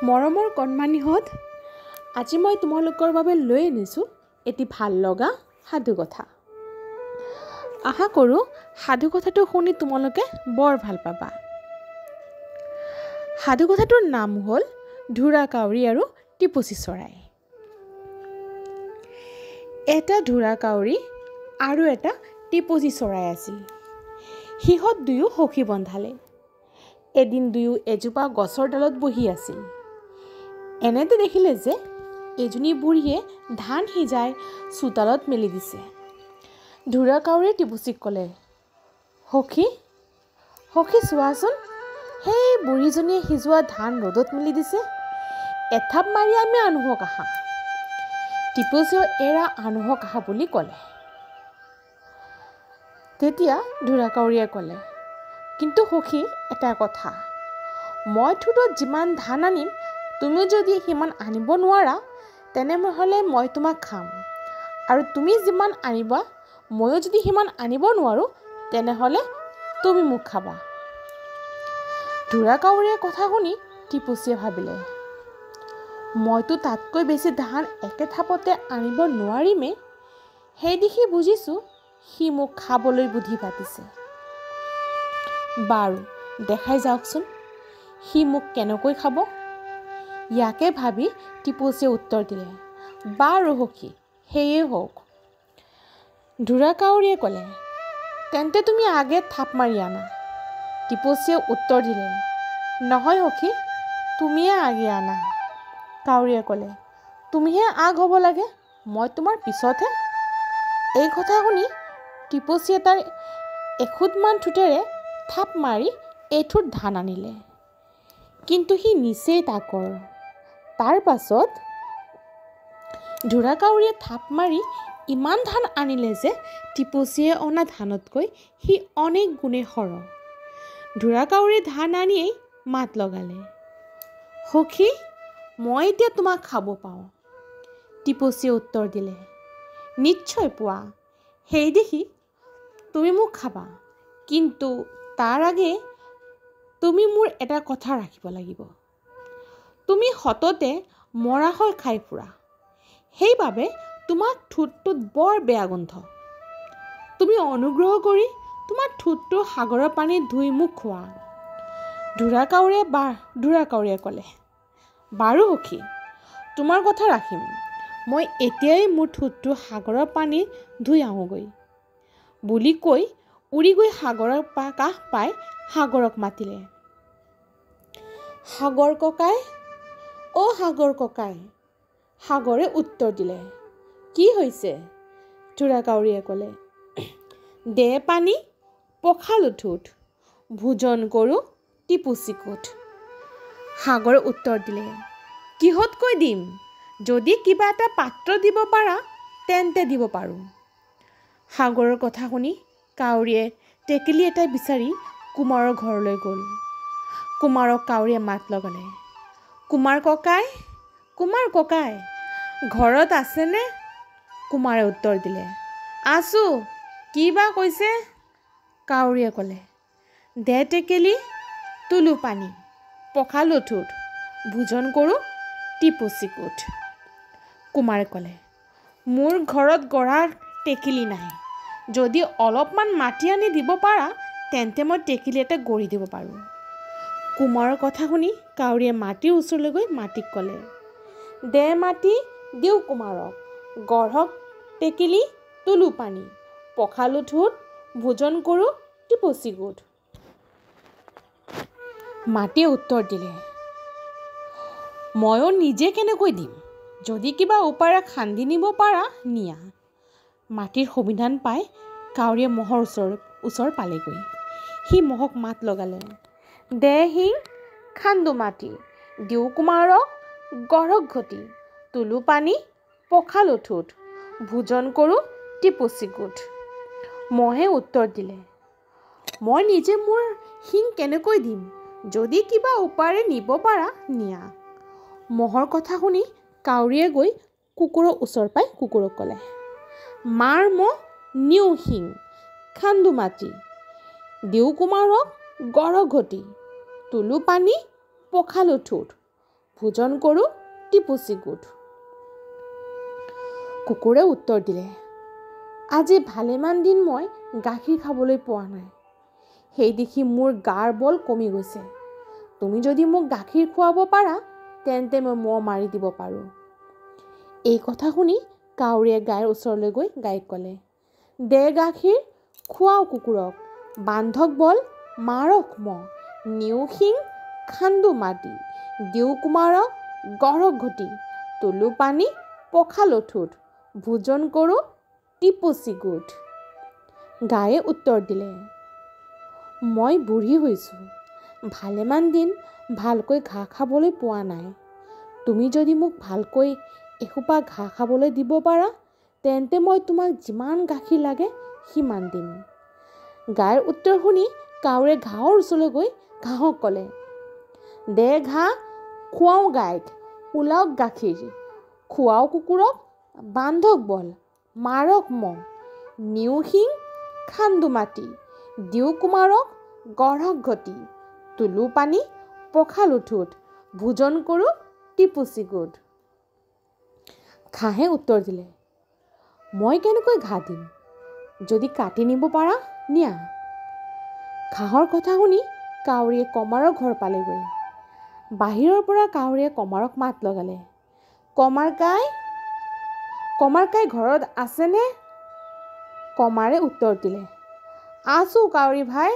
মৰমৰ কণমানিহঁত, আজি মই তোমালোকৰ বাবে লৈ আনিছোঁ এটি ভাল লগা সাধু কথা। আশা কৰোঁ সাধু কথাটো শুনি তোমালোকে বৰ ভাল পাবা। সাধু কথাটোৰ নাম হ'ল ঢোঁৰাকাউৰী আৰু টিপচী চৰাই। এটা ঢোঁৰাকাউৰী আৰু এটা টিপচী চৰাই আছিল। সিহঁত দুয়ো সখী বন্ধালে। এদিন দুয়ো এজোপা গছৰ ডালত বহি আছিল। এনেতে দেখিলে যে এজনী বুঢ়ীয়ে ধান সিজাই চোতালত মেলি দিছে। ঢোঁৰাকাউৰীয়ে টিপচীক ক'লে, সখী চোৱাচোন, সেই বুঢ়ীজনীয়ে সিজোৱা ধান ৰ'দত মেলি দিছে। এথাপ মাৰি আমি আনোহক আহা। টিপচীয়েও এৰা আনোহক আহা বুলি ক'লে। তেতিয়া ঢোঁৰাকাউৰীয়ে ক'লে, কিন্তু সখী, এটা কথা, মই ঠোঁটত যিমান ধান আনিম, তুমি যদি সিমান আনিব নোৱাৰা, তেনেহ'লে মই তোমাক খাম, আৰু তুমি যিমান আনিবা, ময়ো যদি সিমান আনিব নোৱাৰোঁ, তেনেহ'লে তুমি মোক খাবা। ঢোঁৰাকাউৰীয়ে কথা শুনি টিপচীয়ে ভাবিলে, মইতো তাতকৈ বেছি ধান একে থাপতে আনিব নোৱাৰিমেই। সেই দেখি বুজিছোঁ সি মোক খাবলৈ বুদ্ধি পাতিছে। বাৰু দেখাই যাওকচোন, সি মোক কেনেকৈ খাব। ইয়াকে ভাবি টিপচীয়ে উত্তৰ দিলে, বাৰু সখী, সেয়ে হওক। ঢোঁৰাকাউৰীয়ে ক'লে, তেন্তে তুমি আগে থাপ মাৰি আনা। টিপচীয়ে উত্তৰ দিলে, নহয় সখী, তুমিয়ে আগে আনা। কাউৰীয়ে ক'লে, তুমিহে আগ হ'ব লাগে, মই তোমাৰ পিছতহে। এই কথা শুনি টিপচীয়ে তাৰ এখুঁদমান ঠোঁটেৰে থাপ মাৰি এঠুট ধান আনিলে। কিন্তু সি নিচেই তাকৰ। তাৰ পাছত ঢোঁৰাকাউৰীয়ে থাপ মাৰি ইমান ধান আনিলে যে টিপচীয়ে অনা ধানতকৈ সি অনেক গুণে সৰহ। ঢোঁৰাকাউৰীয়ে ধান আনিয়েই মাত লগালে, সখী, মই এতিয়া তোমাক খাব পাওঁ। টিপচীয়ে উত্তৰ দিলে, নিশ্চয় পোৱা। সেই দেখি তুমি মোক খাবা, কিন্তু তাৰ আগে তুমি মোৰ এটা কথা ৰাখিব লাগিব। তুমি সততে মৰা হয় খাই ফুৰা, সেইবাবে তোমাৰ ঠোঁটটোত বৰ বেয়া গোন্ধ। তুমি অনুগ্ৰহ কৰি তোমাৰ ঠোঁটটো সাগৰৰ পানীত ধুই মোক খোৱা। ঢোঁৰাকাউৰীয়ে ক'লে, বাৰু সখী, তোমাৰ কথা ৰাখিম। মই এতিয়াই মোৰ ঠোঁটটো সাগৰৰ পানীত ধুই আহোঁগৈ বুলি কৈ উৰি গৈ সাগৰৰ কাষ পাই সাগৰক মাতিলে, সাগৰ ককাই, অ' সাগৰ ককাই। সাগৰে উত্তৰ দিলে, কি হৈছে? ঢোঁৰাকাউৰীয়ে ক'লে, দে পানী, পখালো ঠোঁট, ভোজন কৰোঁ টিপচী কোঠ। সাগৰে উত্তৰ দিলে, কিহতকৈ দিম? যদি কিবা এটা পাত্ৰ দিব পাৰা, তেন্তে দিব পাৰোঁ। সাগৰৰ কথা শুনি কাউৰীয়ে টেকেলি এটা বিচাৰি কুমাৰৰ ঘৰলৈ গ'ল। কুমাৰক কাউৰীয়ে মাত লগালে, কুমাৰ ককাই, ঘৰত আছেনে? কুমাৰে উত্তৰ দিলে, আছোঁ, কি বা কৈছে? কাউৰীয়ে ক'লে, দে টেকেলি, তোলো পানী, পখালো ঠোঁট, ভোজন কৰোঁ টিপচী কোঠ। কুমাৰে ক'লে, মোৰ ঘৰত গঢ়াৰ টেকেলি নাই। যদি অলপমান মাটি আনি দিব পাৰা, তেন্তে মই টেকেলি এটা গঢ়ি দিব পাৰোঁ। কুমাৰৰ কথা শুনি কাউৰীয়ে মাটিৰ ওচৰলৈ গৈ মাটিক ক'লে, দে মাটি, দিওঁ কুমাৰক, গঢ়ক টেকেলি, তোলো পানী, পখালো ঠোঁট, ভোজন কৰোঁ টিপচী কোঠ। মাটিয়ে উত্তৰ দিলে, ময়ো নিজে কেনেকৈ দিম? যদি কিবা উপায়েৰে খান্দি নিব পাৰা, নিয়া। মাটিৰ সন্ধান পাই কাউৰীয়ে মহৰ ওচৰ পালেগৈ। সি মহক মাত লগালে, দে শিং, খান্দো মাটি, দিওঁ কুমাৰক, গঢ়ক ঘটি, তোলো পানী, পখালো ঠোঁট, ভোজন কৰোঁ টিপচী কোঠ। মহে উত্তৰ দিলে, মই নিজে মোৰ শিং কেনেকৈ দিম? যদি কিবা উপায়েৰে নিব পাৰা, নিয়া। মহৰ কথা শুনি কাউৰীয়ে গৈ কুকুৰৰ ওচৰ পাই কুকুৰক ক'লে, মাৰ মহ, নিওঁ শিং, খান্দো মাটি, দিওঁ কুমাৰক, গঢ়ক ঘটি, তোলো পানী, পখালো ঠোঁট, ভোজন কৰোঁ টিপুচি গোট। কুকুৰে উত্তৰ দিলে, আজি ভালেমান দিন মই গাখীৰ খাবলৈ পোৱা নাই। সেই দেখি মোৰ গাৰ বল কমি গৈছে। তুমি যদি মোক গাখীৰ খুৱাব পাৰা তেন্তে মই মহ মাৰি দিব পাৰোঁ। এই কথা শুনি কাউৰীয়ে গাইৰ ওচৰলৈ গৈ গাইক ক'লে, দে গাখীৰ, খুৱাও কুকুৰক, বান্ধক বল, মাৰক মহ, নিও শিং, খান্দো মাটি, দিও কুমাৰক গঢ়ক ঘটি, তোলো পানী, পখালো ঠোঁট, ভোজন কৰোঁ টিপুচি গোট। গায়ে উত্তৰ দিলে, মই বুঢ়ী হৈছোঁ, ভালেমান দিন ভালকৈ ঘাঁহ খাবলৈ পোৱা নাই। তুমি যদি মোক ভালকৈ এসোপা ঘাঁহ খাবলৈ দিব পাৰা তেন্তে মই তোমাক যিমান গাখীৰ লাগে সিমান দিম। গাইৰ উত্তৰ শুনি কাউৰীয়ে ঘাঁহৰ ওচৰলৈ গৈ ঘাঁহক ক'লে, দে ঘাঁহ, খুৱাওঁ গাইক, ওলাওক গাখীৰ, খুৱাওঁ কুকুৰক, বান্ধক বল, মাৰক মহ, নিও শিং, খান্দো মাটি, দিও কুমাৰক গঢ়ক ঘটি, তোলো পানী, পখালো ঠোঁট, ভোজন কৰোঁ টিপুচি গোট। ঘাঁহে উত্তৰ দিলে, মই কেনেকৈ ঘাঁহ দিম? যদি কাটি নিব পাৰা নিয়া। ঘাঁহৰ কথা শুনি কাউৰীয়ে কমাৰৰ ঘৰ পালেগৈ। বাহিৰৰ পৰা কাউৰীয়ে কমাৰক মাত লগালে, কমাৰ কাই ঘৰত আছেনে? কমাৰে উত্তৰ দিলে, আছোঁ কাউৰী ভাই,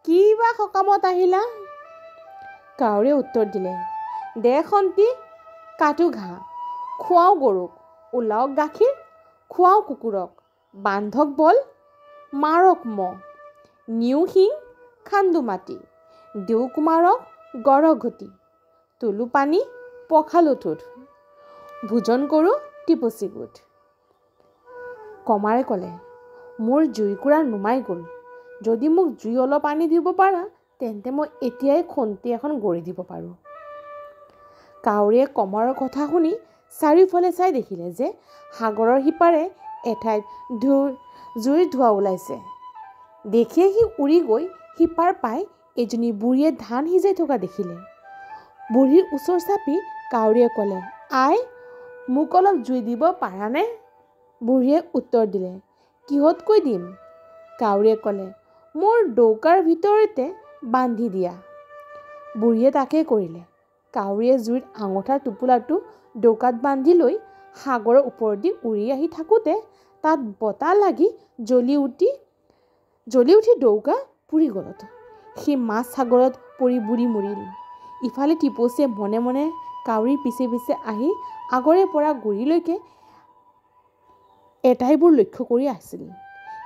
কি বা সকামত আহিলা? কাউৰীয়ে উত্তৰ দিলে, দে খন্তি, কাটো ঘাঁহ, খুৱাওঁ গৰুক, ওলাওক গাখীৰ, খুৱাওঁ কুকুৰক, বান্ধক বল, মাৰক মহ, নিও শিং, খান্দো মাটি, দিও কুমাৰক গঢ়ক ঘটি, তোলো পানী, পখালো ঠোঁট, ভোজন কৰোঁ টিপুচি গোট। কমাৰে ক'লে, মোৰ জুইকুৰা নুমাই গ'ল। যদি মোক জুই অলপ আনি দিব পাৰা তেন্তে মই এতিয়াই খন্তি এখন গঢ়ি দিব পাৰোঁ। কাউৰীয়ে কমাৰৰ কথা শুনি চাৰিওফালে চাই দেখিলে যে সাগৰৰ সিপাৰে এঠাইত জুইৰ ধোঁৱা ওলাইছে। দেখিয়ে সি উৰি গৈ সিপাৰ পাই এজনী বুঢ়ীয়ে ধান সিজাই থকা দেখিলে। বুঢ়ীৰ ওচৰ চাপি কাউৰীয়ে ক'লে, আই, মোক অলপ জুই দিব পাৰানে? বুঢ়ীয়ে উত্তৰ দিলে, কিহতকৈ দিম? কাউৰীয়ে ক'লে, মোৰ ডৌকাৰ ভিতৰতে বান্ধি দিয়া। বুঢ়ীয়ে তাকে কৰিলে। কাউৰীয়ে জুইৰ আঙঠাৰ টোপোলাটো ডৌকাত বান্ধি লৈ সাগৰৰ ওপৰেদি উৰি আহি থাকোঁতে তাত বতাহ লাগি জ্বলি উঠি ডৌকা পুৰি গ'লত। সি মাছ সাগৰত পৰি বুৰি মৰিল। ইফালে টিপচীয়ে মনে মনে কাউৰীৰ পিছে পিছে আহি আগৰে পৰা গুৰিলৈকে এটাইবোৰ লক্ষ্য কৰি আছিল।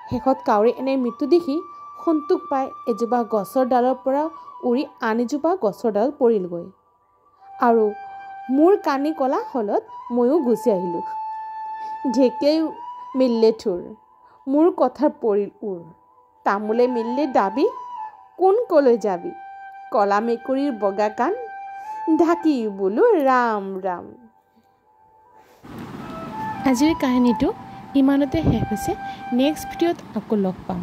শেষত কাউৰী এনে মৃত্যু দেখি সন্তোষ পাই এজোপা গছৰ ডালৰ পৰা উৰি আন এজোপা গছৰ ডালত পৰিলগৈ। আৰু মোৰ কানি কলা হলত ময়ো গুচি আহিলোঁ। ঢেকীয়াই মিলিলে থোৰ, মোৰ কথাৰ পৰিল উৰ, তামোলে মিলিলে দাবী, কোন কলৈ যাবি, কলা মেকুৰীৰ বগা কাণ, ঢাকি বোলো ৰাম ৰাম। আজিৰ কাহিনীটো ইমানতে শেষ হৈছে। নেক্সট ভিডিঅ'ত আকৌ লগ পাম।